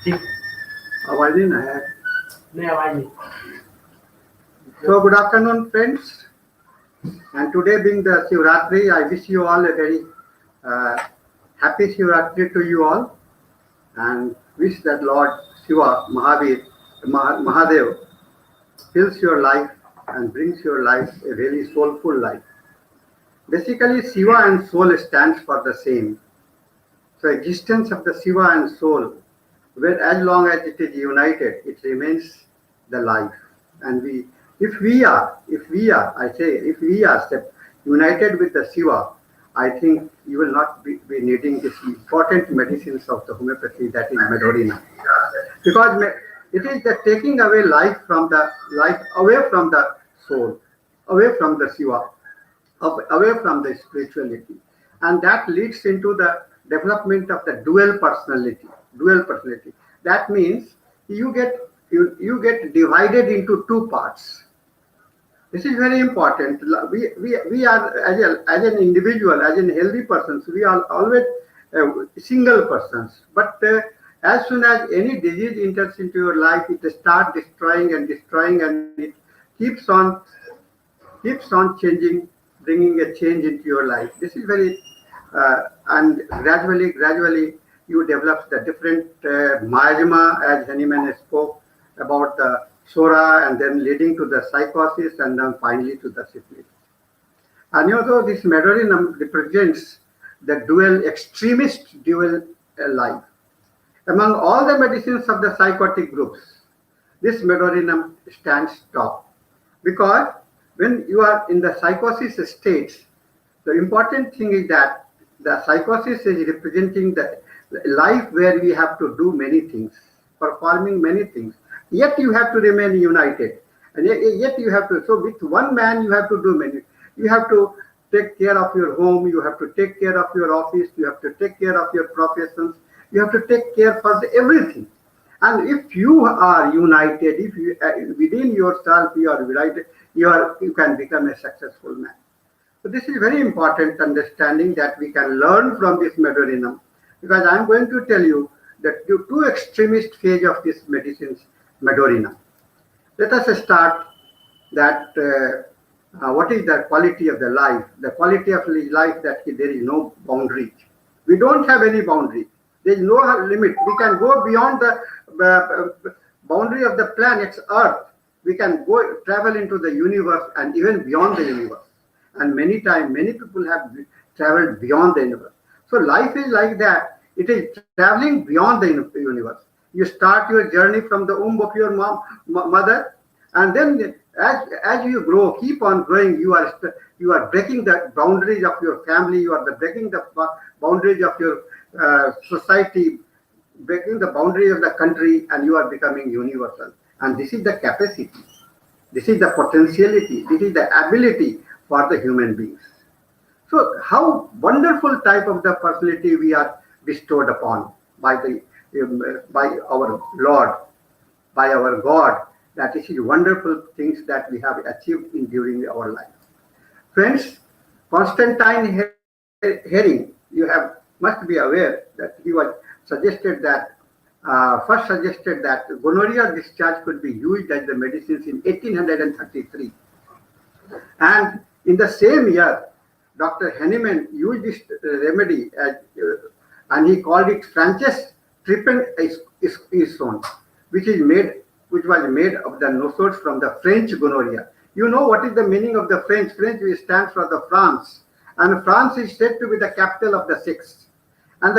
ठीक आवाज नहीं ना है नहीं आवाज नहीं So good afternoon friends, and today being the Shivratri, I wish you all a very happy Shivratri to you all, and wish that Lord Shiva Mahadev fills your life and brings your life a really soulful life. Basically Shiva and soul stands for the same. So existence of the Shiva and soul, where as long as it is united, it remains the life. And if we are united with the Shiva, I think you will not be needing this important medicines of the homeopathy, that is Medorrhinum. Because it is the taking away life away from the soul, away from the Shiva, away from the spirituality. And that leads into the development of the dual personality. That means you get divided into two parts. This is very important. We are as an individual, as an healthy persons, we are always single persons. But as soon as any disease enters into your life, it starts destroying, and it keeps on changing, bringing a change into your life. This is very and gradually you develop the different miasma, as Henneman spoke about the Sora, and then leading to the psychosis, and then finally to the syphilis. And this Medorrhinum represents the extremist dual life. Among all the medicines of the psychotic groups, this Medorrhinum stands top, because when you are in the psychosis states, the important thing is that the psychosis is representing the life where we have to do many things, performing many things. Yet you have to remain united, and yet you have to. So with one man you have to do many. You have to take care of your home. You have to take care of your office. You have to take care of your professions. You have to take care for everything. And if you are united, if you within yourself you are united, you can become a successful man. So this is very important understanding that we can learn from this Medorrhinum, because I am going to tell you the two extremist phase of this medicines, Medorrhinum. Let us start that what is the quality of the life? The quality of life, that there is no boundary. We don't have any boundary. There is no limit. We can go beyond the boundary of the planet's Earth. We can travel into the universe and even beyond the universe. And many people have traveled beyond the universe. So life is like that. It is traveling beyond the universe. You start your journey from the womb of your mother, and then as you grow, keep on growing, you are breaking the boundaries of your family. You are breaking the boundaries of your society, breaking the boundaries of the country, and you are becoming universal. And this is the capacity. This is the potentiality. This is the ability for the human beings. So how wonderful type of the personality we are bestowed upon by our Lord, by our God. That is wonderful things that we have achieved during our life. Friends, Constantine Herring, you must be aware that he was first suggested that gonorrhea discharge could be used as the medicines in 1833. And in the same year, Dr. Henneman used this remedy and he called it Frances Trippenison, which was made of the NOSODES from the French gonorrhea. You know what is the meaning of the French? French stands for the France, and France is said to be the capital of the sex. And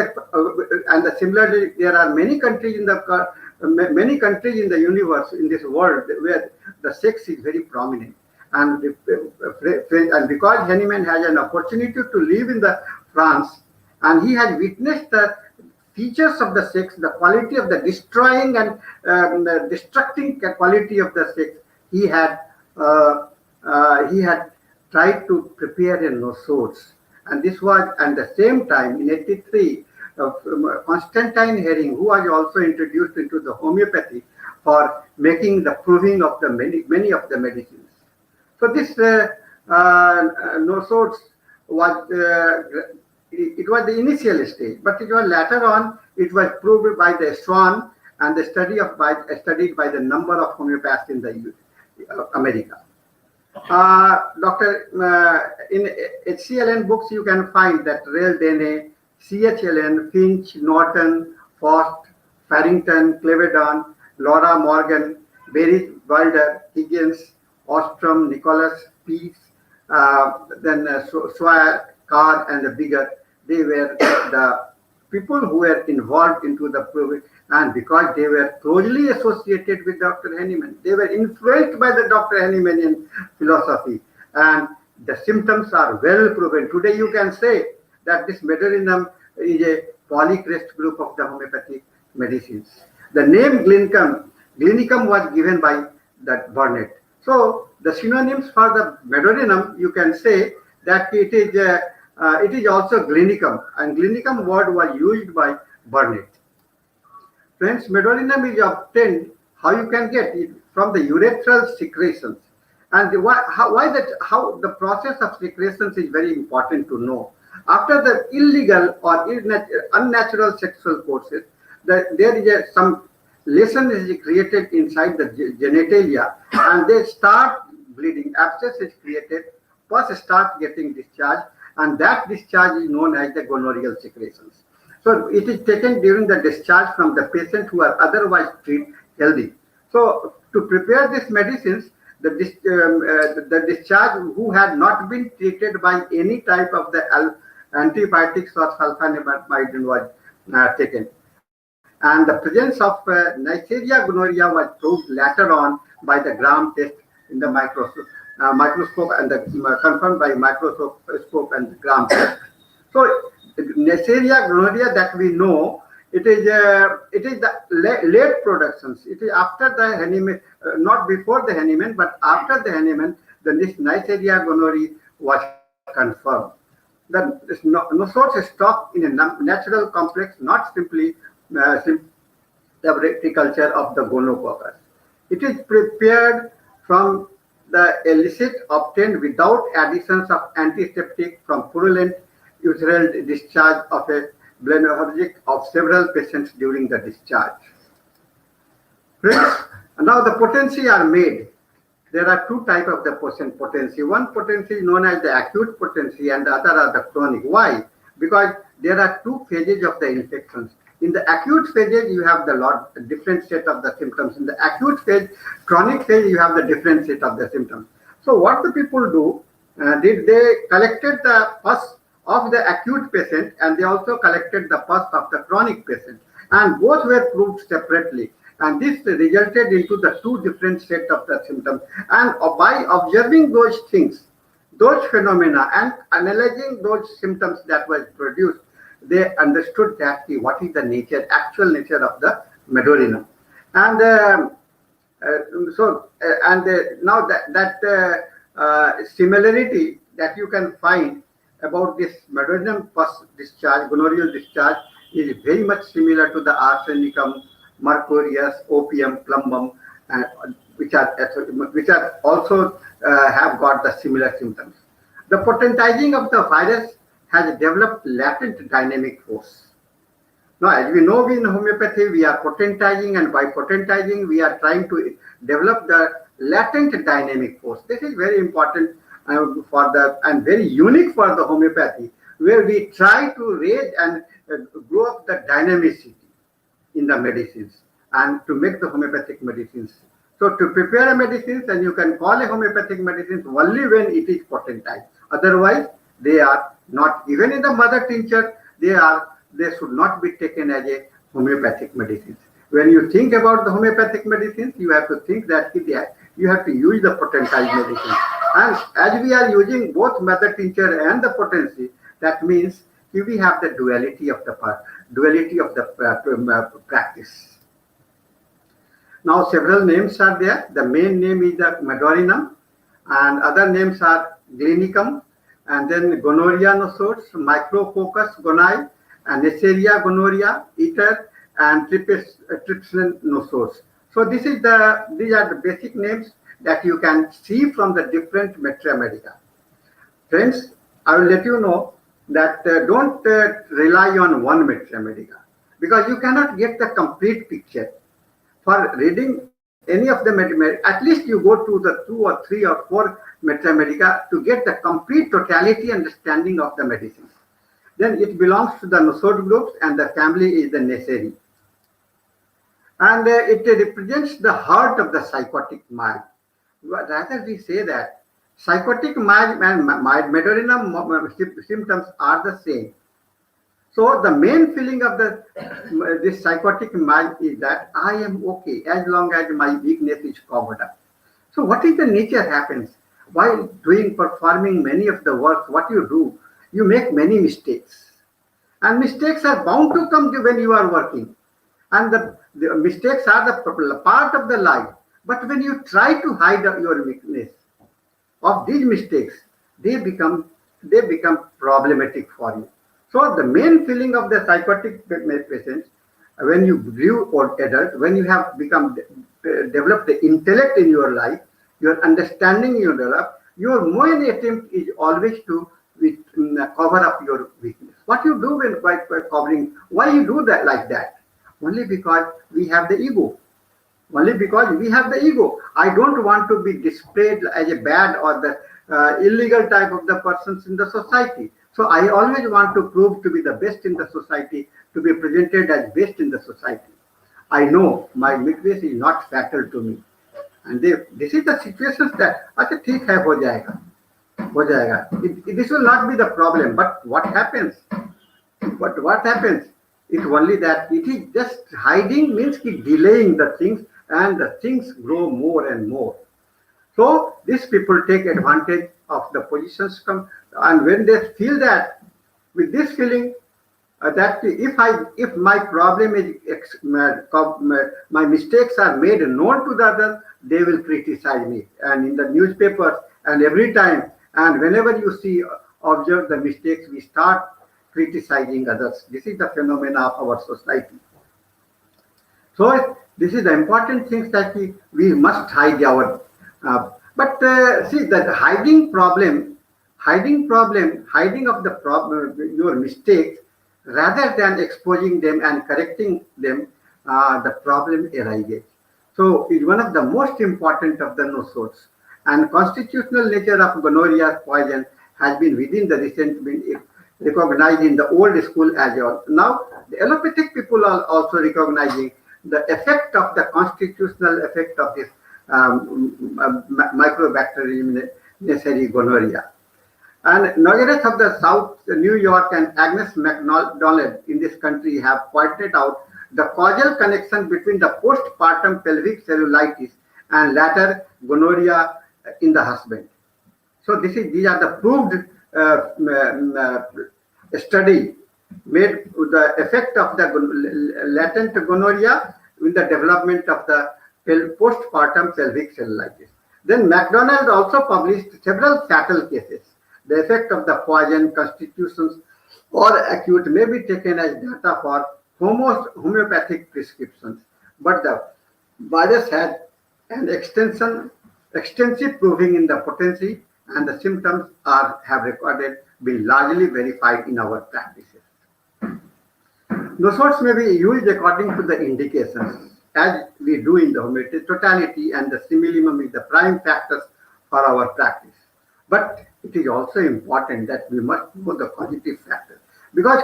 similarly, there are many countries in the universe, in this world, where the sex is very prominent. And because Henneman has an opportunity to live in the France, and he has witnessed the features of the sex, the quality of the destroying and the destructing quality of the sex, he had tried to prepare a NOSODES. And this was at the same time in 83, Constantine Herring, who was also introduced into the homeopathy for making the proving of the many of the medicines. So this NOSODES was it was the initial stage, but it was later on, it was proved by the Swan and the studied by the number of homeopaths in the America. In HCLN books, you can find that Rel Dene, CHLN, Finch, Norton, Faust, Farrington, Clevedon, Laura Morgan, Berry Wilder, Higgins, Ostrom, Nicholas, Peace, then Swire, Carr, and the bigger. They were the people who were involved into the project, and because they were closely associated with Dr. Henneman, they were influenced by the Dr. Hennemanian philosophy, and the symptoms are well proven. Today you can say that this Medorrhinum is a polycrest group of the homeopathic medicines. The name Glynicum was given by that Burnett. So the synonyms for the Medorrhinum, you can say that it is also Glynicum, and Glynicum word was used by Burnett. Friends, Medorrhinum is obtained, how you can get it, from the urethral secretions. And how the process of secretions is very important to know. After the illegal or unnatural sexual courses, there is some lesion is created inside the genitalia, and they start bleeding. Abscess is created, pus starts getting discharged, and that discharge is known as the gonorrheal secretions. So it is taken during the discharge from the patient who are otherwise healthy. So to prepare these medicines, the discharge who had not been treated by any type of the antibiotics or sulfonamide was taken. And the presence of Neisseria gonorrhea was proved later on by the Gram test in the microscope and confirmed by microscope and the Gram test. So Neisseria gonorrhea that we know, it is the late productions. It is after the Henneman, not before the Henneman, but after the Henneman, this Neisseria gonorrhea was confirmed. The NOSODES stock in a natural complex, not simply the verticulture of the gonococcus. It is prepared from the illicit obtained without additions of antiseptic from purulent urethral discharge of a blenorrhea of several patients during the discharge. Friends, now the potency are made. There are two types of the potency. One potency is known as the acute potency, and the other are the chronic. Why? Because there are two phases of the infections. In the acute phases, you have the different set of the symptoms. In the acute phase, chronic phase, you have the different set of the symptoms. So what the people do, they collected the pus of the acute patient, and they also collected the pus of the chronic patient, and both were proved separately. And this resulted into the two different sets of the symptoms. And by observing those things, those phenomena, and analyzing those symptoms that was produced, they understood that what is the actual nature of the Medorrhinum. And now that similarity that you can find about this Medorrhinum pus discharge, gonorrheal discharge, is very much similar to the arsenicum, mercurius, opium, plumbum, which are also have got the similar symptoms. The potentizing of the virus has developed latent dynamic force. Now, as we know in homeopathy, we are potentizing, and by potentizing, we are trying to develop the latent dynamic force. This is very important and very unique for the homeopathy, where we try to raise and grow up the dynamicity in the medicines and to make the homeopathic medicines. So to prepare a medicines, and you can call a homeopathic medicines only when it is potentized. Otherwise, they are not, even in the mother tincture, they should not be taken as a homeopathic medicines. When you think about the homeopathic medicines, you have to think that you have to use the potentized medicine. And as we are using both mother tincture and the potency, that means we have the duality of the practice. Now several names are there. The main name is the Medorrhinum, and other names are Glynicum, and then gonorrhea nosodes, micrococcus gonai, and Neisseria gonorrhea, ether, and trypsin nosodes. So these are the basic names that you can see from the different Metra Medica. Friends, I will let you know that don't rely on one Mitra Medica, because you cannot get the complete picture. For reading any of the at least you go to the 2 or 3 or 4 Mitra Medica to get the complete totality understanding of the medicines. Then it belongs to the NOSODES groups, and the family is the Neisseria. And it represents the heart of the psychotic mind. Rather, we say that psychotic mind and Medorrhinum symptoms are the same. So the main feeling of this psychotic mind is that I am okay as long as my weakness is covered up. So what is the nature happens while performing many of the work? What you do, you make many mistakes, and mistakes are bound to come when you are working, and the mistakes are the part of the life. But when you try to hide your weakness of these mistakes, they become problematic for you. So the main feeling of the psychotic patients, when you grew or adult, when you have developed the intellect in your life, your understanding you develop, your main attempt is always to cover up your weakness. What you do when by covering, why you do that like that? Only because we have the ego. Only because we have the ego. I don't want to be displayed as a bad or the illegal type of the persons in the society. So I always want to prove to be the best in the society, to be presented as best in the society. I know my weakness is not fatal to me. And this is the situation that, अच्छा ठीक है हो जाएगा. This will not be the problem. But what happens? What happens? It's only that it is just hiding, means delaying the things, and the things grow more and more. So these people take advantage of the positions and when they feel that, with this feeling that if my problem is my mistakes are made known to the others, they will criticize me, and in the newspapers and every time, and whenever you observe the mistakes, we start criticizing others. This is the phenomena of our society. So this is the important things that we must hide our. See that hiding of the problem, your mistakes, rather than exposing them and correcting them, the problem arises. So it's one of the most important of the NOSODES. And constitutional nature of gonorrhea poison has been within the recent been recognized in the old school as well. Now the allopathic people are also recognizing the effect of the constitutional effect of this microbacterium Neisseria gonorrhea. And Nogeret of the South, New York, and Agnes MacDonald in this country have pointed out the causal connection between the postpartum pelvic cellulitis and later gonorrhea in the husband. So these are the proved study made with the effect of the latent gonorrhea in the development of the postpartum pelvic cellulitis. Then MacDonald also published several fatal cases. The effect of the poison, constitutions, or acute may be taken as data for homeopathic prescriptions, but the virus had an extensive proving in the potency, and the symptoms have recorded been largely verified in our practices. NOSODES may be used according to the indications, as we do in the homeopathy. Totality and the simillimum is the prime factors for our practice. But it is also important that we must know the causative factors, because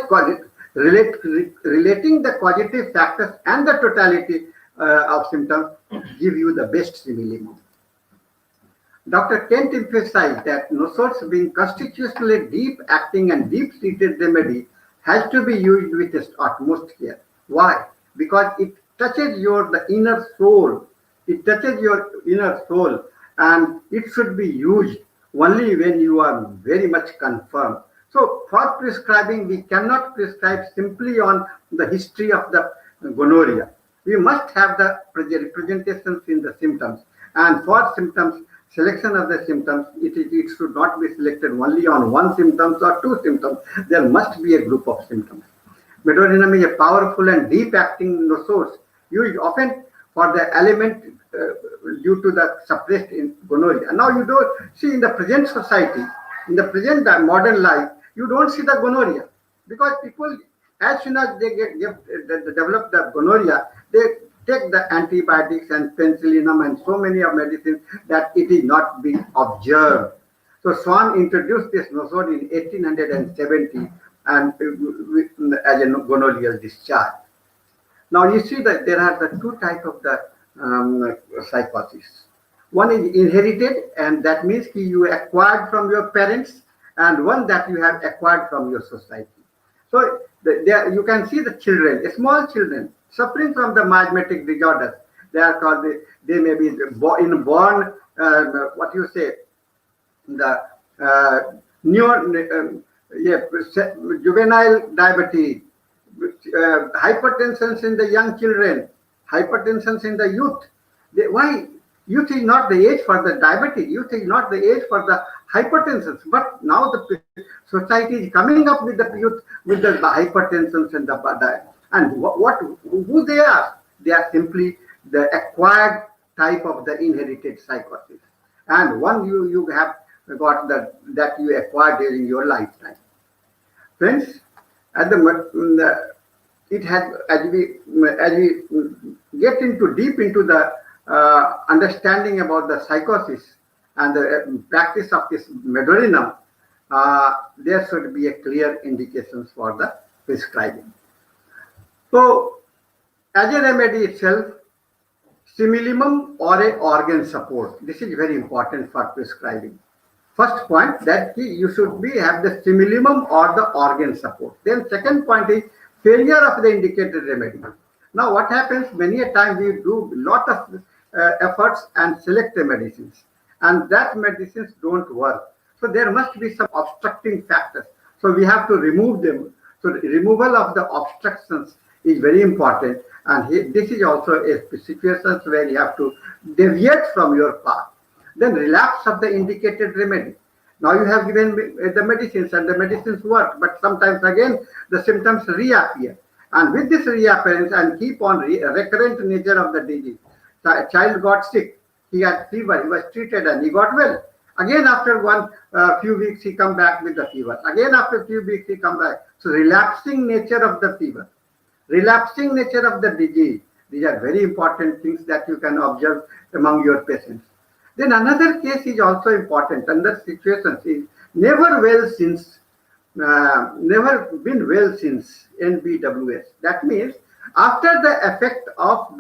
relating the causative factors and the totality of symptoms give you the best simillimum. Dr. Kent emphasized that NOSODES, being constitutionally deep acting and deep-seated remedy, has to be used with the utmost care. Why? Because it touches the inner soul. It touches your inner soul, and it should be used only when you are very much confirmed. So for prescribing, we cannot prescribe simply on the history of the gonorrhea. We must have the representations in the symptoms, and for symptoms, selection of the symptoms, it should not be selected only on one symptom or two symptoms. There must be a group of symptoms. Medorrhinum is a powerful and deep-acting NOSODES used often for the element due to the suppressed in gonorrhea. Now you don't see in the present society, in the present modern life, You don't see the gonorrhea, because people, as soon as they develop the gonorrhea, they take the antibiotics and penicillinum and so many of medicines that it is not being observed. So Swan introduced this nosode in 1870 and as a gonorrheal discharge. Now you see that there are the two types of the psychosis. One is inherited, and that means you acquired from your parents, and one that you have acquired from your society. So you can see the children, small children, suffering from the miasmatic disorders. They are called, they may be born, what you say, the juvenile diabetes, hypertension in the young children, hypertension in the youth. Why? Youth is not the age for the diabetes. Youth is not the age for the hypertension. But now the society is coming up with the youth with the hypertension and the diet. And who they are? They are simply the acquired type of the inherited psychosis. And one you have got that you acquired during your lifetime. Friends, at it has, as we get deep into the understanding about the psychosis and the practice of this Medorrhinum, there should be a clear indications for the prescribing. So, as a remedy itself, stimulum or a organ support. This is very important for prescribing. First point, that you should have the stimulum or the organ support. Then second point is failure of the indicated remedy. Now what happens, many a time we do lot of efforts and select the medicines, and that medicines don't work. So there must be some obstructing factors. So we have to remove them. So the removal of the obstructions is very important, and this is also a situation where you have to deviate from your path. Then relapse of the indicated remedy. Now you have given the medicines and the medicines work, but sometimes again the symptoms reappear. And with this reappearance and keep on recurrent nature of the disease, the child got sick, he had fever, he was treated and he got well. Again after few weeks he come back with the fever. Again after a few weeks he come back. So relapsing nature of the fever, relapsing nature of the disease, these are very important things that you can observe among your patients. Then another case is also important. Under situations is never been well since, NBWS. That means after the effect of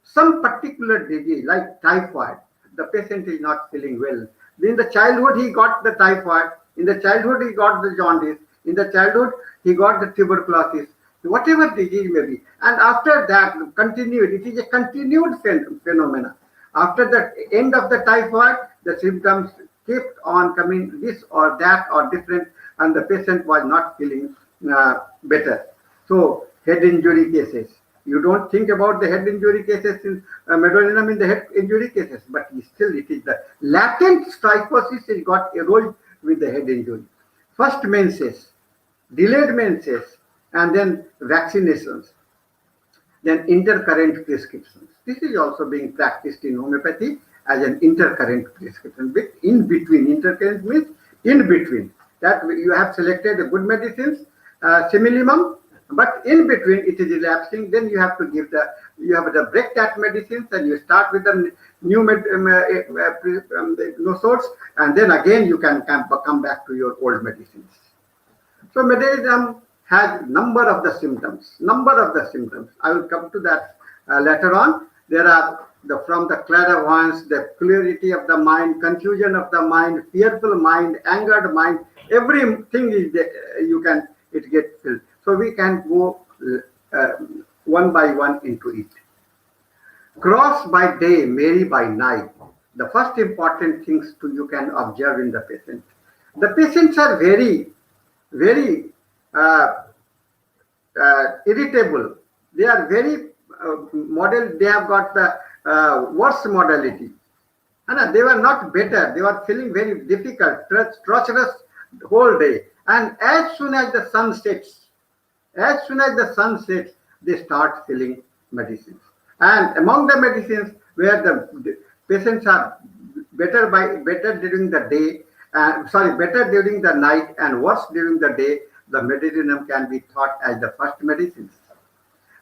some particular disease like typhoid, the patient is not feeling well. In the childhood he got the typhoid, in the childhood he got the jaundice, in the childhood he got the tuberculosis, whatever disease may be. And after that continued, it is a continued phenomena. After the end of the typhoid, the symptoms kept on coming, this or that or different, and the patient was not feeling better. So head injury cases. You don't think about the head injury cases in Medorrhinum in the head injury cases, but still it is the latent psychosis is got eroded with the head injury. First menses, delayed menses, and then vaccinations, then intercurrent prescriptions. This is also being practiced in homeopathy as an intercurrent prescription. In between, intercurrent means in between. That you have selected a good medicines, similimum, but in between it is elapsing. Then you have to give you have to break that medicines and you start with the new NOSODES, and then again you can come back to your old medicines. So Medorrhinum has number of the symptoms. I will come to that later on. There are from the clairvoyance, the clarity of the mind, confusion of the mind, fearful mind, angered mind. Everything is there. It gets filled. So we can go one by one into it. Cross by day, merry by night. The first important things you can observe in the patient. The patients are very, very irritable. They are very they have got the worse modality. And they were not better. They were feeling very difficult, treacherous the whole day. And as soon as the sun sets, they start filling medicines. And among the medicines where the patients are better during the day, better during the night and worse during the day, the Medorrhinum can be thought as the first medicines.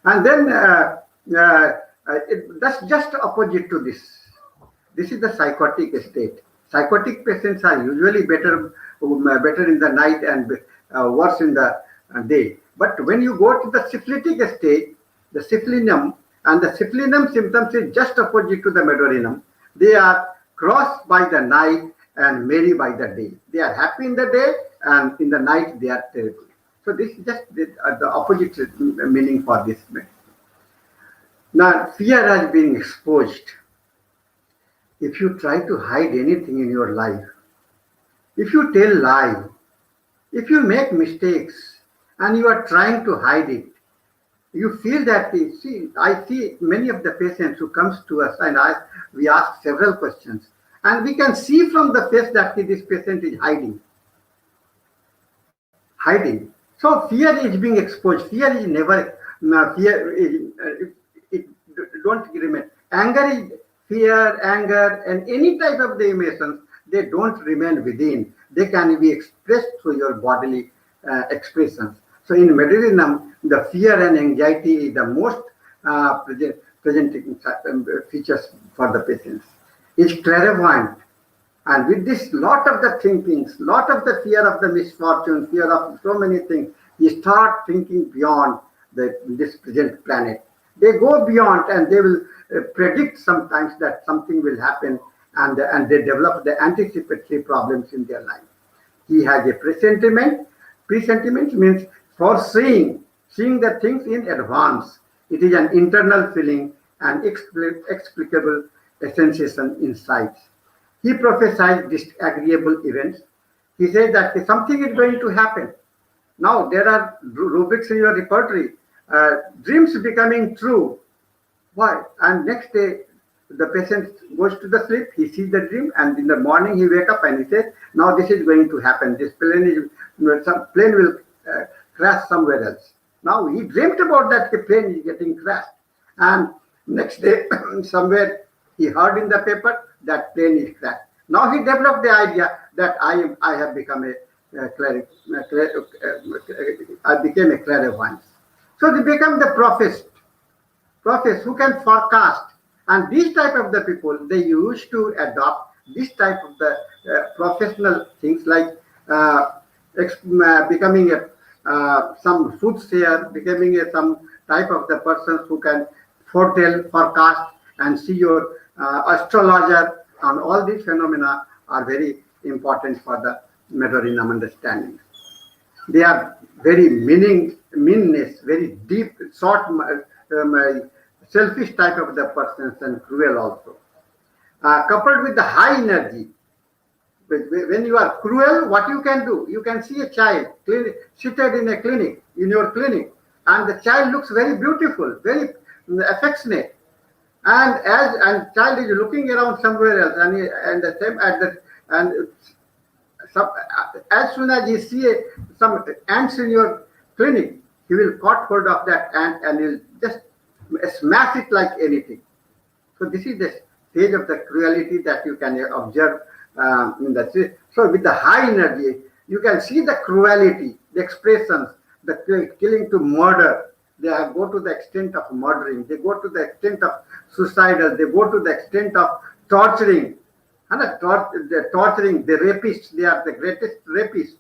And then that's just opposite to this. This is the psychotic state. Psychotic patients are usually better in the night and worse in the day. But when you go to the syphilitic state, the syphilinum, and the syphilinum symptoms is just opposite to the Medorrhinum. They are crossed by the night and merry by the day. They are happy in the day, and in the night they are terrible. So this is just the opposite meaning for this. Now, fear has been exposed. If you try to hide anything in your life, if you tell lies, if you make mistakes, and you are trying to hide it, you feel that, I see many of the patients who comes to us and we ask several questions, and we can see from the face that this patient is hiding. So fear is being exposed. Fear is never, it don't remain. Fear, anger, and any type of the emotions, they don't remain within. They can be expressed through your bodily expressions. So in Medorrhinum, the fear and anxiety is the most presenting features for the patients. It's clairvoyant. And with this, lot of the thinkings, lot of the fear of the misfortune, fear of so many things, you start thinking beyond this present planet. They go beyond and they will predict sometimes that something will happen, and they develop the anticipatory problems in their life. He has a presentiment. Presentiment means foreseeing, seeing the things in advance. It is an internal feeling and explicable sensation inside. He prophesied disagreeable events. He said that something is going to happen. Now there are rubrics in your repertory. Dreams becoming true. Why? And next day, the patient goes to the sleep, he sees the dream, and in the morning he wake up and he says, now this is going to happen. This plane will crash somewhere else. Now he dreamt about that the plane is getting crashed. And next day, somewhere he heard in the paper that plane is crashed. Now he developed the idea that I have become I became a clairvoyant. So they become the prophets who can forecast. And these type of the people, they used to adopt this type of the professional things like becoming some soothsayer, becoming some type of the persons who can foretell, forecast, and see your astrologer. And all these phenomena are very important for the Medorrhinum understanding. They are very meanness, very deep, short, selfish type of the persons, and cruel also. Coupled with the high energy. When you are cruel, what you can do? You can see a child seated in a clinic, in your clinic, and the child looks very beautiful, very affectionate. And child is looking around somewhere else, as soon as he see some ants in your clinic, he will caught hold of that ant and he'll just smash it like anything. So this is the stage of the cruelty that you can observe in the. So with the high energy, you can see the cruelty, the expressions, the killing to murder. They go to the extent of murdering. They go to the extent of suicidal. They go to the extent of torturing. And the torturing, the rapists, they are the greatest rapists.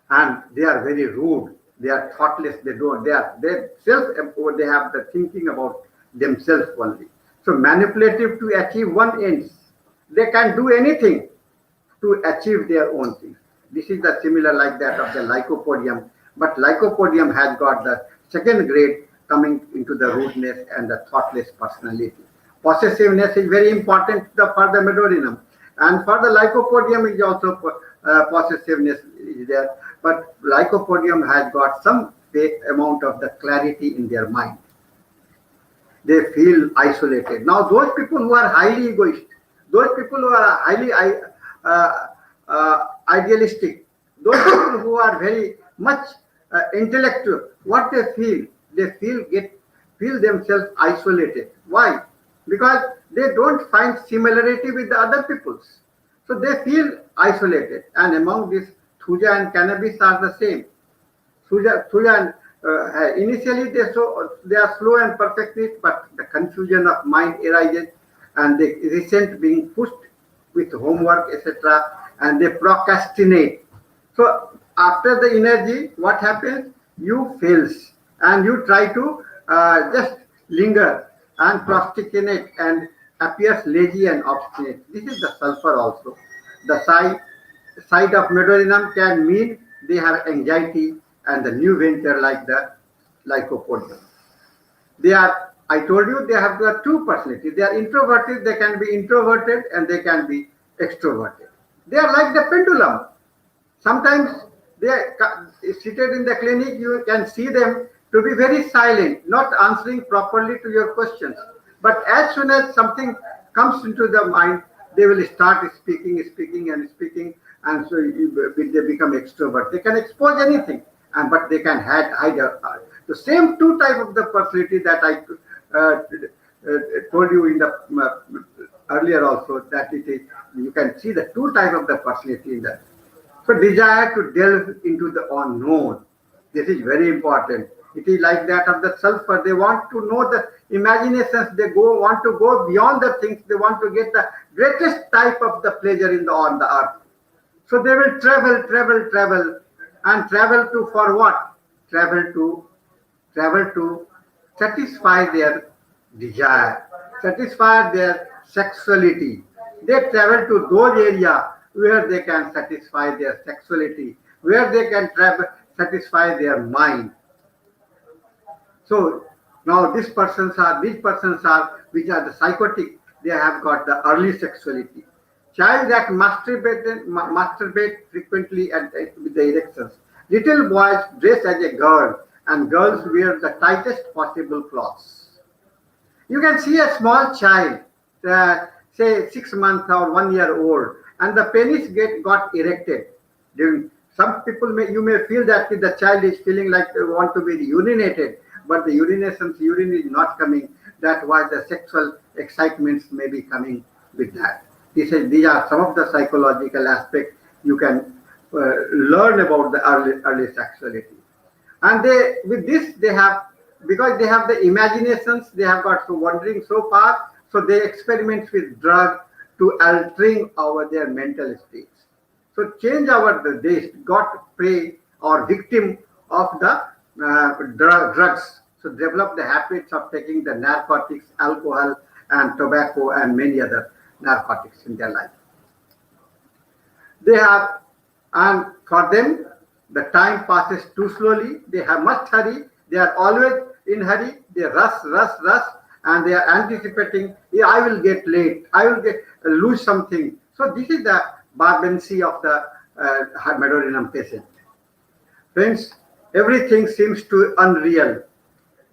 And they are very rude. They are thoughtless. They have the thinking about themselves only. So manipulative to achieve one ends. They can do anything to achieve their own things. This is the similar like that of the lycopodium. But lycopodium has got the second grade coming into the rudeness and the thoughtless personality. Possessiveness is very important for the Medorrhinum. And for the lycopodium is also possessiveness is there. But lycopodium has got some amount of the clarity in their mind. They feel isolated. Now those people who are highly egoist, those people who are highly idealistic, those people who are very much intellectual, what they feel themselves isolated. Why? Because they don't find similarity with the other peoples. So they feel isolated. And among these, thuja and cannabis are the same. Thuja initially they are slow and perfect, but the confusion of mind arises and they resent being pushed with homework, etc., and they procrastinate. So after the energy, what happens? You fails and you try to just linger and procrastinate and appears lazy and obstinate. This is the sulfur also. The side of Medorrhinum can mean they have anxiety and the new venture like the lycopodium. They are, I told you, they have the two personalities. They are introverted, they can be introverted and they can be extroverted. They are like the pendulum. Sometimes they are seated in the clinic, you can see them to be very silent, not answering properly to your questions. But as soon as something comes into the mind, they will start speaking, and so they become extrovert. They can expose anything, but they can hide. The same two type of the personality that I told you in the earlier also, that it is, you can see the two type of the personality in that. So desire to delve into the unknown. This is very important. It is like that of the sulfur. They want to know the imaginations. They want to go beyond the things. They want to get the greatest type of the pleasure on the earth. So they will travel, and travel to for what? Travel to satisfy their desire, satisfy their sexuality. They travel to those areas where they can satisfy their sexuality, where they can satisfy their mind. So now these persons are, which are the psychotic, they have got the early sexuality. Child that masturbate frequently with the erections. Little boys dress as a girl and girls wear the tightest possible clothes. You can see a small child, say 6 months or 1 year old, and the penis got erected. Some people you may feel that the child is feeling like they want to be urinated, but the urine is not coming. That why the sexual excitements may be coming with that. These are some of the psychological aspects you can learn about the early sexuality. And because they have the imaginations, they have got wandering so far, so they experiment with drugs to altering their mental states. So change they got prey or victim of the drugs. So develop the habits of taking the narcotics, alcohol and tobacco and many other narcotics in their life. And for them, the time passes too slowly. They must hurry. They are always in hurry. They rush, and they are anticipating, I will get late. I will lose something. So this is the barbarency of the Medorrhinum patient. Friends, everything seems too unreal.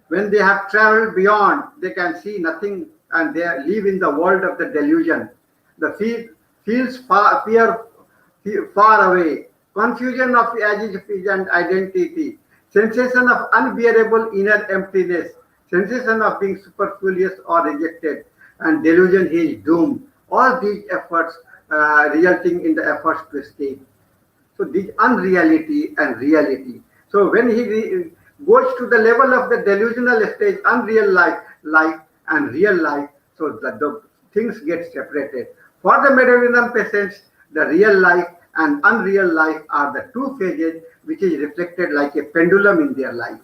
When they have traveled beyond, they can see nothing, and they live in the world of the delusion. The feels far away, confusion of agency and identity, sensation of unbearable inner emptiness, sensation of being superfluous or rejected, and delusion he is doomed. All these efforts resulting in the efforts to escape. So this unreality and reality. So when he goes to the level of the delusional stage, unreal life and real life, so the things get separated. For the Medorrhinum patients, the real life and unreal life are the two phases which is reflected like a pendulum in their life.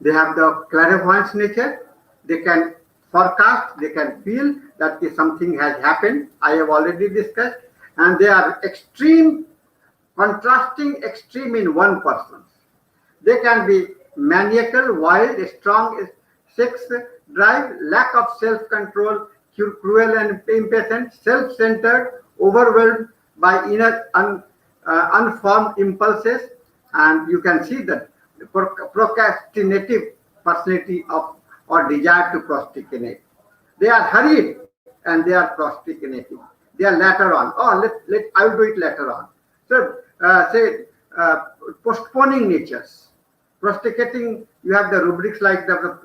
They have the clairvoyance nature. They can forecast, they can feel that something has happened. I have already discussed. And they are contrasting extreme in one person. They can be maniacal, wild, strong sex drive, lack of self-control, cruel and impatient, self-centered, overwhelmed by inner unformed impulses, and you can see that procrastinative personality or desire to procrastinate. They are hurried and they are procrastinating. They are later on. I will do it later on. So postponing natures. Procrastinating, you have the rubrics like the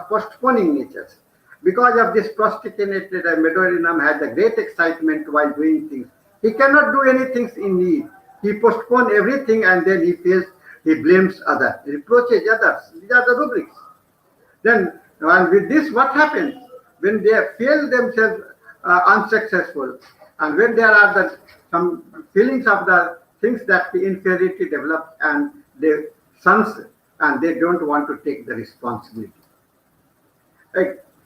postponing natures. Because of this prostinated Medorrhinum has a great excitement while doing things. He cannot do anything in need. He postpones everything and then he feels, he blames others, he reproaches others. These are the rubrics. Then, and with this, what happens? When they feel themselves unsuccessful, and when there are some feelings of the things that the inferiority develops, and they sense, and they don't want to take the responsibility.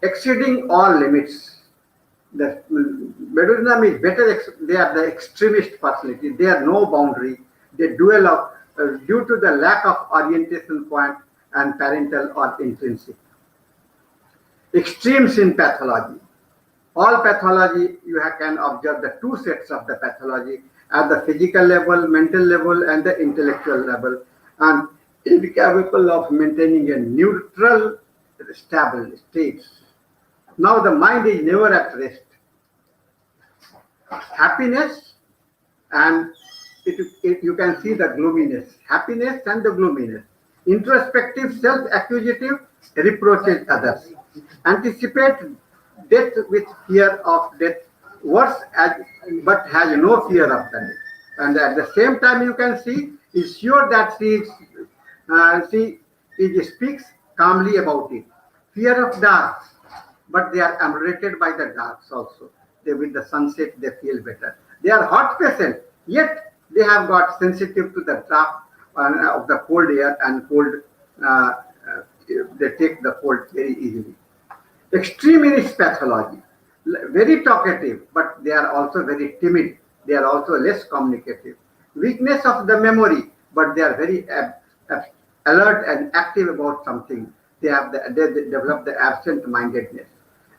Exceeding all limits. The Medorrhinum is better. They are the extremist personality. They are no boundary. They dwell due to the lack of orientation point and parental or intrinsic. Extremes in pathology. All pathology, you can observe the two sets of the pathology at the physical level, mental level, and the intellectual level, and incapable of maintaining a neutral, stable state. Now the mind is never at rest. Happiness, and you can see the gloominess. Happiness and the gloominess. Introspective, self-accusative, reproaches others. Anticipate death with fear of death, worse but has no fear of the death. And at the same time, you can see is sure that she speaks calmly about it. Fear of dark, but they are emulated by the darks also. With the sunset, they feel better. They are hot patients, yet they have got sensitive to the draft of the cold air and cold. They take the cold very easily. Extremist pathology, very talkative, but they are also very timid. They are also less communicative. Weakness of the memory, but they are very alert and active about something. They develop the absent-mindedness.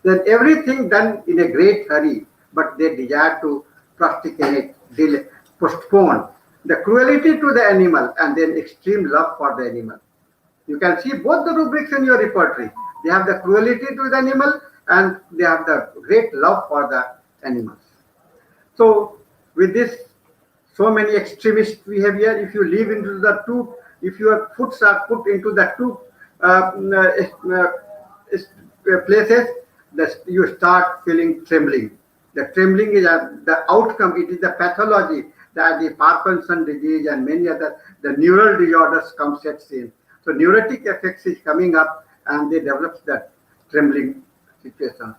Then everything done in a great hurry, but they desire to procrastinate, delay, postpone. The cruelty to the animal and then extreme love for the animal. You can see both the rubrics in your repertory. They have the cruelty to the animal and they have the great love for the animals. So with this, so many extremist behavior, if you live into the two, if your foots are put into the two places, you start feeling trembling. The trembling is the outcome, it is the pathology that the Parkinson's disease and many other, the neural disorders sets in. So neurotic effects is coming up and they develop that trembling situation.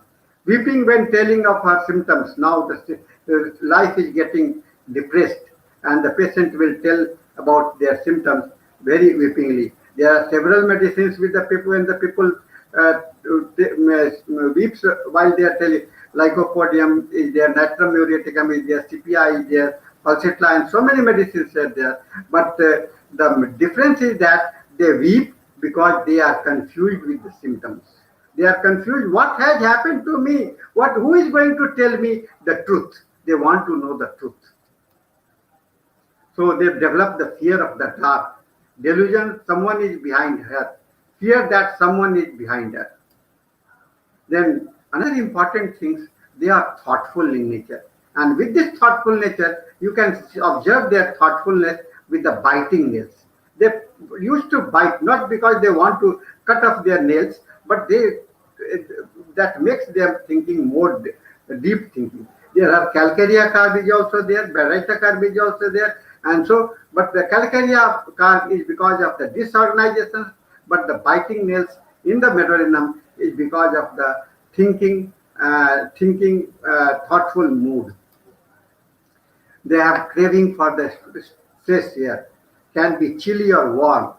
Weeping when telling of her symptoms. Now the life is getting depressed and the patient will tell about their symptoms very weepingly. There are several medicines with the people and the people weeps while they are telling. Lycopodium is there, natrium is there, CPI is there, pulsatilla, and so many medicines are there. But the difference is that they weep because they are confused with the symptoms. They are confused. What has happened to me? Who is going to tell me the truth? They want to know the truth. So they've developed the fear of the dark. Delusion, someone is behind her. Fear that someone is behind her. Then another important thing, they are thoughtful in nature. And with this thoughtful nature, you can observe their thoughtfulness with the biting nails. They used to bite not because they want to cut off their nails, but that makes them thinking more deep thinking. There are calcarea carb is also there, baryta carb is also there, and so. But the calcarea carb is because of the disorganization, but the biting nails in the Medorrhinum is because of the thinking, thoughtful mood. They have craving for the stress air, can be chilly or warm,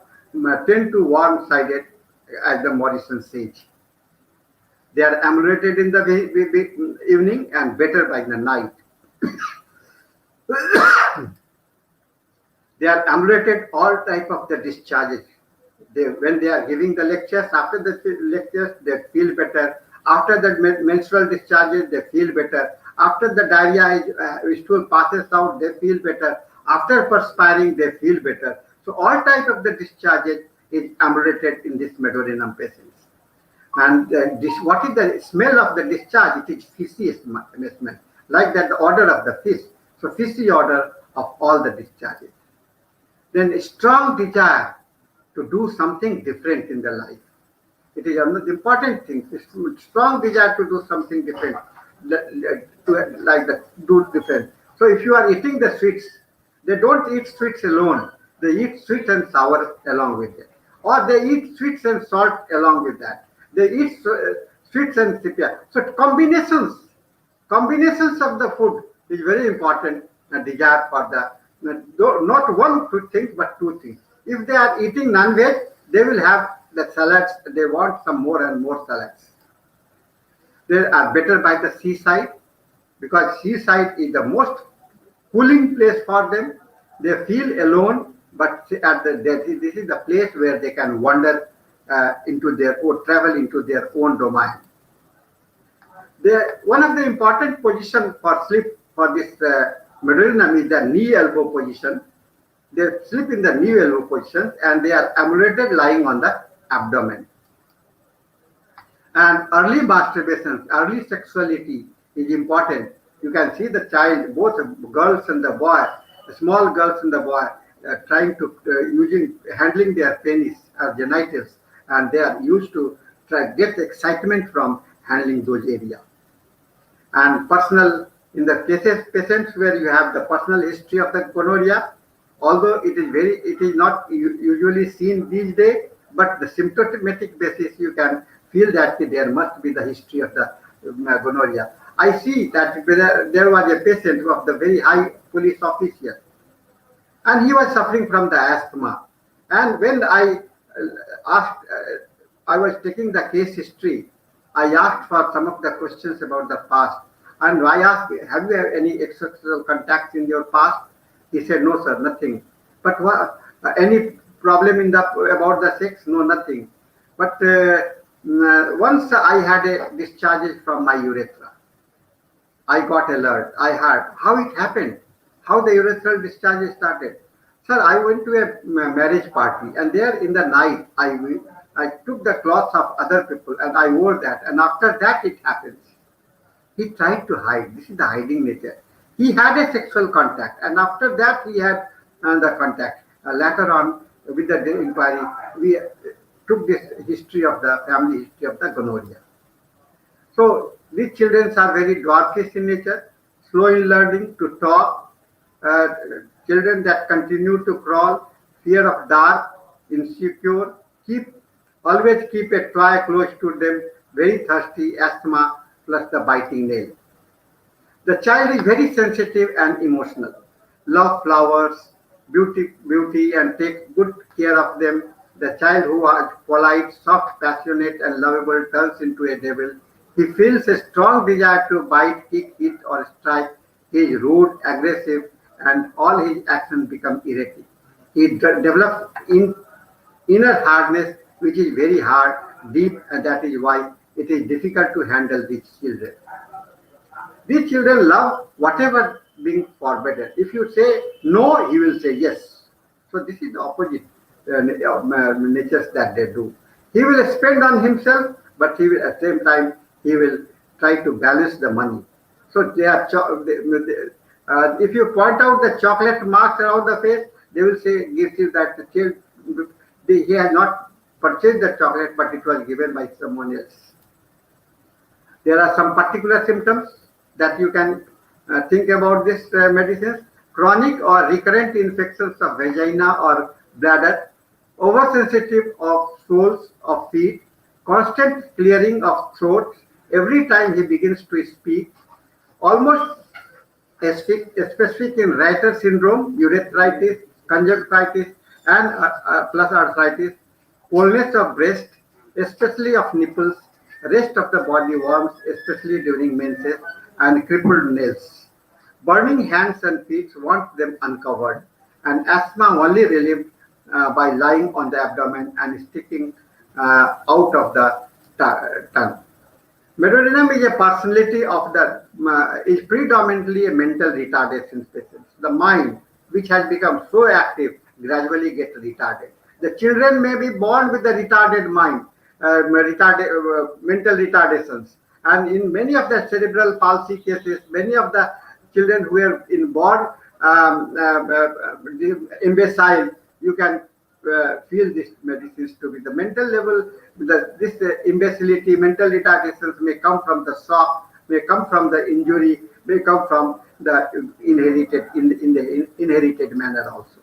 tend to warm-sided as the Morrison sage. They are emulated in the evening and better by the night. They are emulated all type of the discharges. When they are giving the lectures, after the lectures, they feel better. After the menstrual discharges, they feel better. After the diarrhea stool passes out, they feel better. After perspiring, they feel better. So all type of the discharges is emulated in this Medorrhinum patients. And what is the smell of the discharge? It is fishy smell, like that the odor of the fish. So fishy odor of all the discharges. Then a strong desire to do something different in the life. It is one of the important things. It's strong desire to do something different, do different. So if you are eating the sweets, they don't eat sweets alone. They eat sweet and sour along with it, or they eat sweets and salt along with that. They eat sweets and sepia. So combinations of the food is very important. Desire for the not one two things but two things. If they are eating non-veg, they will have the salads. They want some more and more salads. They are better by the seaside, because seaside is the most cooling place for them. They feel alone, but this is the place where they can wander into their own, travel into their own domain. One of the important positions for sleep for this Medorrhinum is the knee-elbow position. They sleep in the knee-elbow position, and they are emulated lying on the abdomen. And early masturbation, early sexuality is important. You can see the child, both girls and the boy, the small girls and the boy, trying to handling their penis or genitals, and they are used to get excitement from handling those areas. And personal, in the patients where you have the personal history of the gonorrhea, although it is not usually seen these days, but the symptomatic basis you can feel that there must be the history of the gonorrhea. I see that there was a patient of the very high police officer, and he was suffering from the asthma. And when I was taking the case history, I asked for some of the questions about the past. And I asked, have you had any sexual contacts in your past? He said, no, sir, nothing. But what, any problem about the sex? No, nothing. But once I had a discharge from my urethra. I got alert. I heard how it happened, how the urethral discharge started. Sir, I went to a marriage party, and there in the night, I took the clothes of other people and I wore that. And after that, it happens. He tried to hide. This is the hiding nature. He had a sexual contact, and after that, he had the contact. Later on, with the inquiry, we took this history of the family history of the gonorrhea. So these children are very dwarfish in nature, slow in learning to talk. Children that continue to crawl, fear of dark, insecure, always keep a toy close to them, very thirsty, asthma, plus the biting nail. The child is very sensitive and emotional, love flowers, beauty, and take good care of them. The child who is polite, soft, passionate, and lovable turns into a devil. He feels a strong desire to bite, kick, hit, or strike. He is rude, aggressive, and all his actions become erratic. He develops inner hardness, which is very hard, deep, and that is why it is difficult to handle these children. These children love whatever being forbidden. If you say no, he will say yes. So this is the opposite natures that they do. He will spend on himself, but he will at the same time he will try to balance the money. So they are if you point out the chocolate marks around the face, they will say gives you that the child he has not purchased the chocolate, but it was given by someone else. There are some particular symptoms that you can think about this medicine: chronic or recurrent infections of vagina or bladder, oversensitive of soles of feet, constant clearing of throat every time he begins to speak, almost specific in Reiter syndrome, urethritis, conjunctivitis, and plus arthritis, coldness of breast, especially of nipples, rest of the body warms, especially during menses, and crippled nails. Burning hands and feet want them uncovered, and asthma only relieved by lying on the abdomen and sticking out of the tongue. Medorrhinum is a personality of is predominantly a mental retardation patient. The mind, which has become so active, gradually gets retarded. The children may be born with a retarded mind, mental retardations. And in many of the cerebral palsy cases, many of the children who are born imbecile, you can feel this medicines to be. The mental level, this imbecility, mental retardations may come from the shock, may come from the injury, may come from the inherited in the inherited manner also.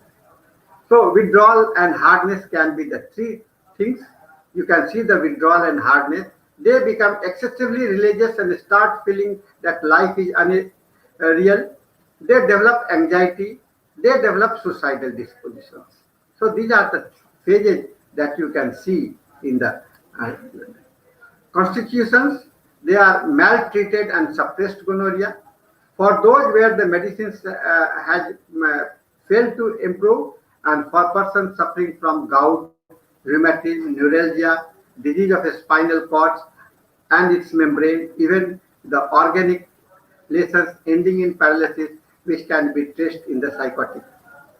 So withdrawal and hardness can be the three things. You can see the withdrawal and hardness. They become excessively religious and start feeling that life is unreal. They develop anxiety. They develop suicidal dispositions. So these are the phases that you can see in the constitutions. They are maltreated and suppressed gonorrhea. For those where the medicines has failed to improve, and for persons suffering from gout, rheumatism, neuralgia, disease of spinal cords and its membrane, even the organic lesions ending in paralysis, which can be traced in the psychotic,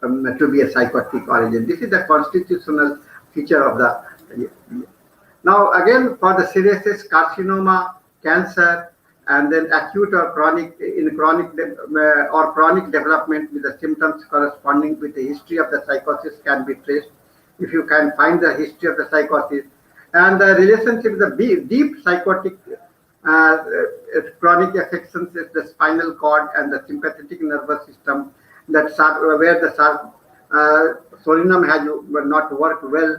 to be a psychotic origin. This is the constitutional feature of the. Now again, for the serous carcinoma, cancer, and then acute or chronic chronic development with the symptoms corresponding with the history of the psychosis can be traced. If you can find the history of the psychosis and the relationship with the deep psychotic chronic affections is the spinal cord and the sympathetic nervous system, that where the sorinum has not worked well.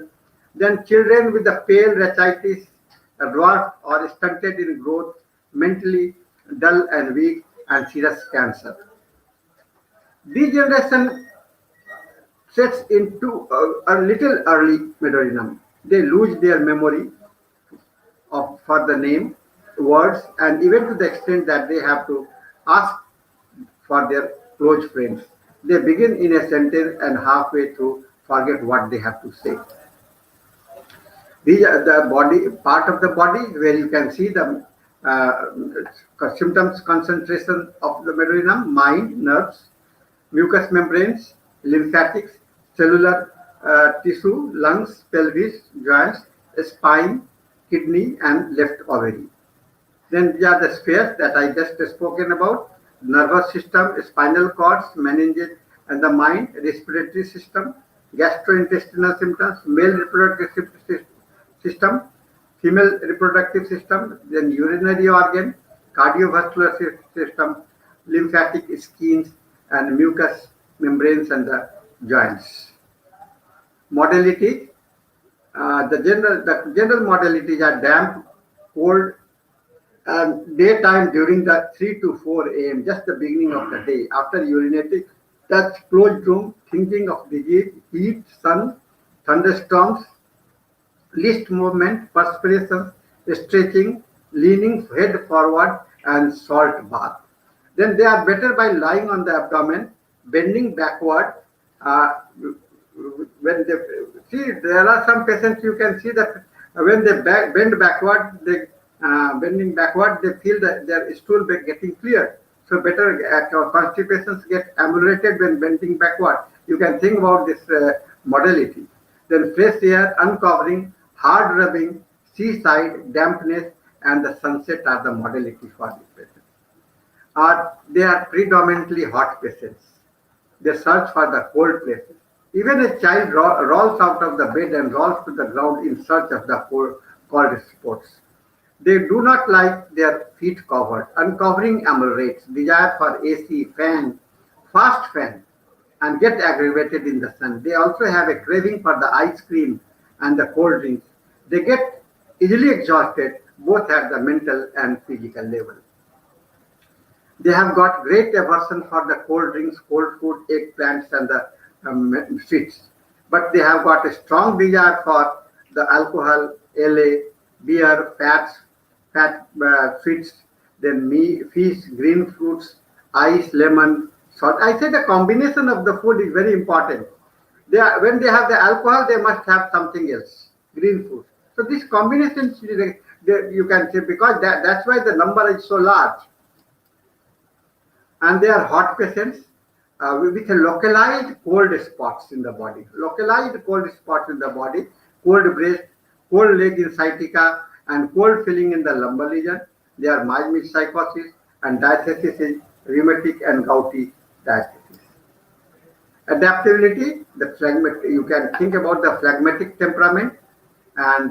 Then children with the pale rachitis, dwarf or stunted in growth, mentally dull and weak, and serious cancer. Degeneration sets into a little early Medorrhinum. They lose their memory for the name, words, and even to the extent that they have to ask for their close friends. They begin in a sentence and halfway through forget what they have to say. These are the body part of the body where you can see the symptoms concentration of the Medorrhinum: mind, nerves, mucous membranes, lymphatics, cellular tissue, lungs, pelvis, joints, spine, kidney, and left ovary. Then these are the spheres that I just spoken about: nervous system, spinal cords, meninges, and the mind, respiratory system, gastrointestinal symptoms, male reproductive system, female reproductive system, then urinary organ, cardiovascular system, lymphatic skins, and mucous membranes and the joints. Modality, the general modalities are damp, cold, and daytime during the 3 to 4 a.m., just the beginning of the day. After urinating, touch closed room, thinking of disease, heat, sun, thunderstorms, least movement, perspiration, stretching, leaning head forward, and salt bath. Then they are better by lying on the abdomen, bending backward. When they see, there are some patients you can see that when they bend backward, bending backward, they feel that their stool getting cleared. So better constipations get ameliorated when bending backward. You can think about this modality. Then fresh air, uncovering, hard rubbing, seaside, dampness, and the sunset are the modality for these patients. They are predominantly hot patients. They search for the cold places. Even a child rolls out of the bed and rolls to the ground in search of the cold spots. They do not like their feet covered. Uncovering ameliorates, desire for AC, fan, fast fan, and get aggravated in the sun. They also have a craving for the ice cream and the cold drinks. They get easily exhausted, both at the mental and physical level. They have got great aversion for the cold drinks, cold food, eggplants, and the sweets. But they have got a strong desire for the alcohol, LA, beer, fat sweets, then fish, green fruits, ice, lemon, salt. I say the combination of the food is very important. When they have the alcohol, they must have something else, green food. So this combination, you can say, because that's why the number is so large. And they are hot patients with a localized cold spots in the body. Localized cold spots in the body, cold breast, cold leg in sciatica, and cold feeling in the lumbar region. They are mild psychosis, and diathesis is rheumatic and gouty diathesis. Adaptability, you can think about the phlegmatic temperament, and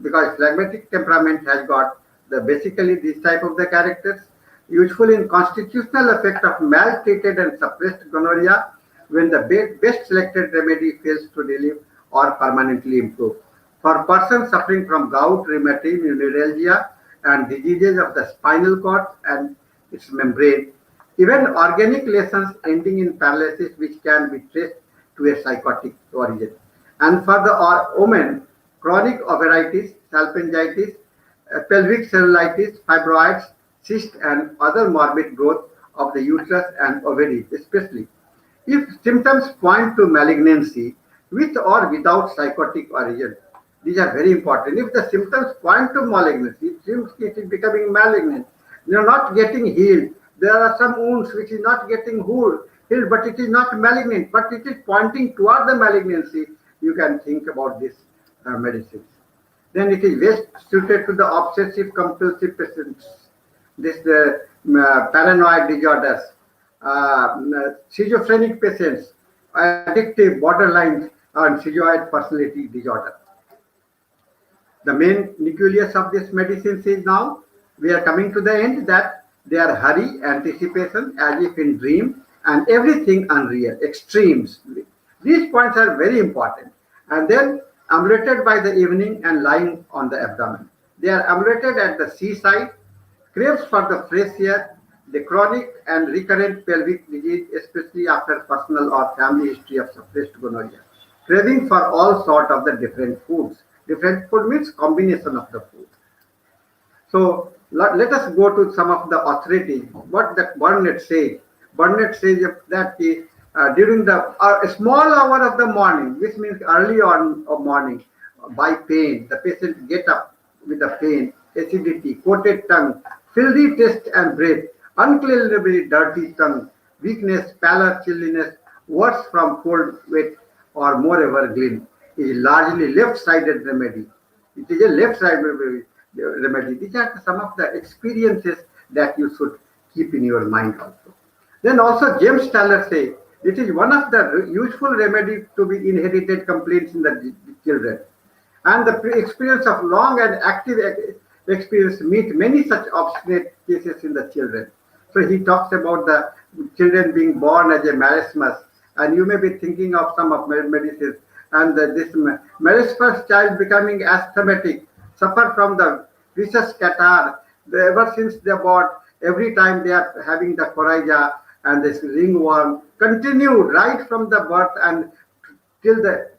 because phlegmatic temperament has got basically these type of the characters, useful in constitutional effect of maltreated and suppressed gonorrhea when the best selected remedy fails to relieve or permanently improve. For persons suffering from gout, rheumatoid, neuralgia, and diseases of the spinal cord and its membrane, even organic lesions ending in paralysis which can be traced to a psychotic origin. And for the women, chronic ovaritis, salpingitis, pelvic cellulitis, fibroids, cysts, and other morbid growth of the uterus and ovaries, especially. If symptoms point to malignancy with or without psychotic origin, these are very important. If the symptoms point to malignancy, it seems it is becoming malignant. You are not getting healed. There are some wounds which is not getting healed, but it is not malignant, but it is pointing toward the malignancy. You can think about this medicines. Then it is best suited to the obsessive compulsive patients, this paranoid disorders, schizophrenic patients, addictive, borderline, and schizoid personality disorder. The main nucleus of this medicine is now we are coming to the end, that they are hurry, anticipation, as if in dream, and everything unreal, extremes. These points are very important. And then ameliorated by the evening and lying on the abdomen. They are ameliorated at the seaside, craves for the fresh air, the chronic and recurrent pelvic disease, especially after personal or family history of suppressed gonorrhea. Craving for all sort of the different foods. Different food means combination of the food. So let us go to some of the authorities. What the Burnett says. Burnett says that during the a small hour of the morning, which means early on of morning, by pain, the patient get up with the pain, acidity, coated tongue, filthy taste and breath, uncleanly dirty tongue, weakness, pallor, chilliness, worse from cold, wet, or moreover glint, is largely left-sided remedy. It is a left-sided remedy. These are some of the experiences that you should keep in your mind also. Then also James Taylor say it is one of the useful remedy to be inherited complaints in the children. And the experience of long and active experience meet many such obstinate cases in the children. So he talks about the children being born as a marasmus, and you may be thinking of some of medicines, and this marasmus child becoming asthmatic, suffer from the vicious catarrh. Ever since they are born, every time they are having the coryza and this ringworm, continued right from the birth and till the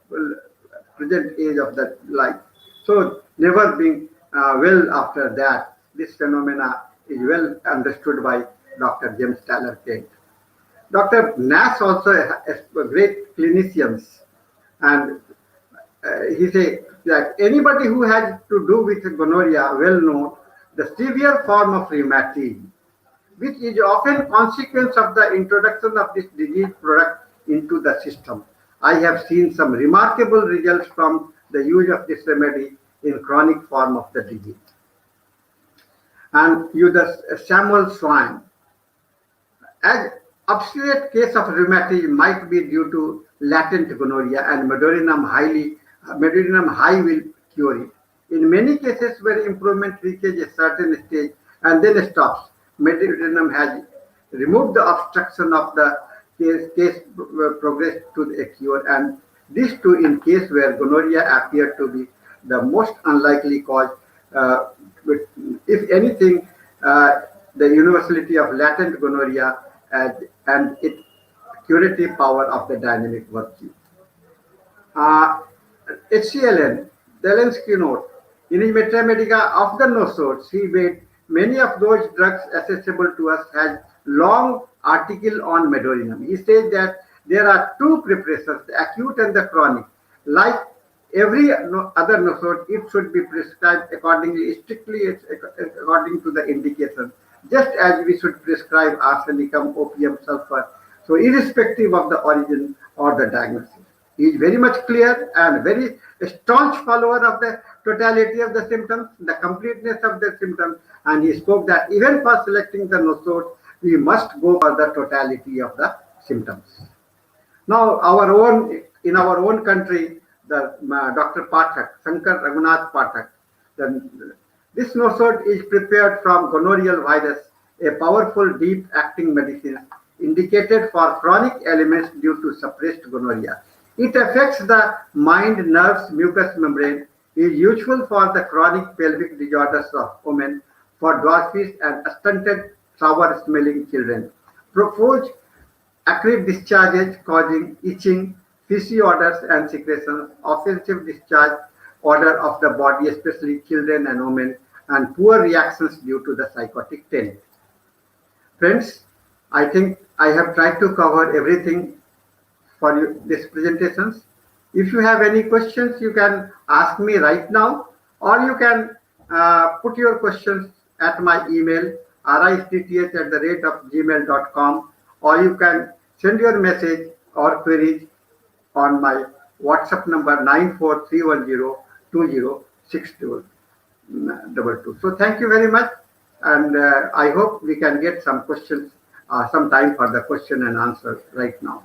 present age of the life. So never being well after that. This phenomena is well understood by Dr. James Taylor Kent. Dr. Nash also a great clinician, and he said that anybody who has to do with gonorrhea well know the severe form of rheumatism, which is often consequence of the introduction of this disease product into the system. I have seen some remarkable results from the use of this remedy in chronic form of the disease. And the Samuel Swan, as obstinate case of rheumatism might be due to latent gonorrhea, and Medorrhinum high will cure it. In many cases where improvement reaches a certain stage and then stops, Medorrhinum has removed the obstruction of the case progress to a cure, and this too in case where gonorrhea appeared to be the most unlikely cause. If anything, the universality of latent gonorrhea and its curative power of the dynamic virtue. HCLN, Delensky note, in his Metra Medica of the NOSODES, he made many of those drugs accessible to us has long article on Medorrhinum. He says that there are two preparations, the acute and the chronic. Like every other NOSODE, it should be prescribed accordingly, strictly according to the indication, just as we should prescribe arsenicum, opium, sulfur. So irrespective of the origin or the diagnosis. He is very much clear and very staunch follower of the totality of the symptoms, the completeness of the symptoms, and he spoke that even for selecting the NOSODES, we must go for the totality of the symptoms. Now, in our own country, the Dr. Pathak, Shankar Raghunath Pathak, this nosode is prepared from gonorrheal virus, a powerful deep-acting medicine indicated for chronic ailments due to suppressed gonorrhea. It affects the mind, nerves, mucous membrane, is useful for the chronic pelvic disorders of women, for dwarfish and stunted, sour-smelling children. Profuse acrid discharges causing itching, fishy odors and secretions, offensive discharge odor of the body, especially children and women, and poor reactions due to the psychotic taint. Friends, I think I have tried to cover everything for you, these presentations. If you have any questions, you can ask me right now, or you can put your questions at my email, risdth@gmail.com, or you can send your message or queries on my WhatsApp number 94310206222. So thank you very much, and I hope we can get some questions, some time for the question and answer right now.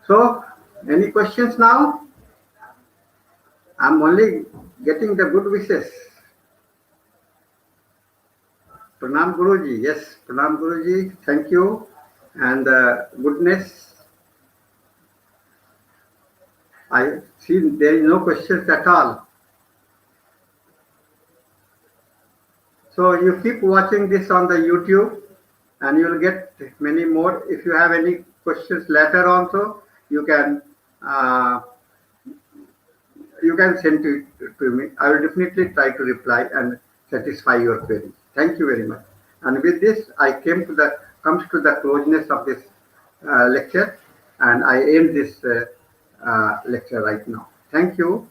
So, any questions now? I'm only getting the good wishes. Pranam Guruji, yes, Pranam Guruji, thank you, and goodness. I see there is no questions at all. So you keep watching this on the YouTube, and you will get many more. If you have any questions later also, you can send it to me. I will definitely try to reply and satisfy your query. Thank you very much. And with this, I comes to the closeness of this lecture, and I end this lecture right now. Thank you.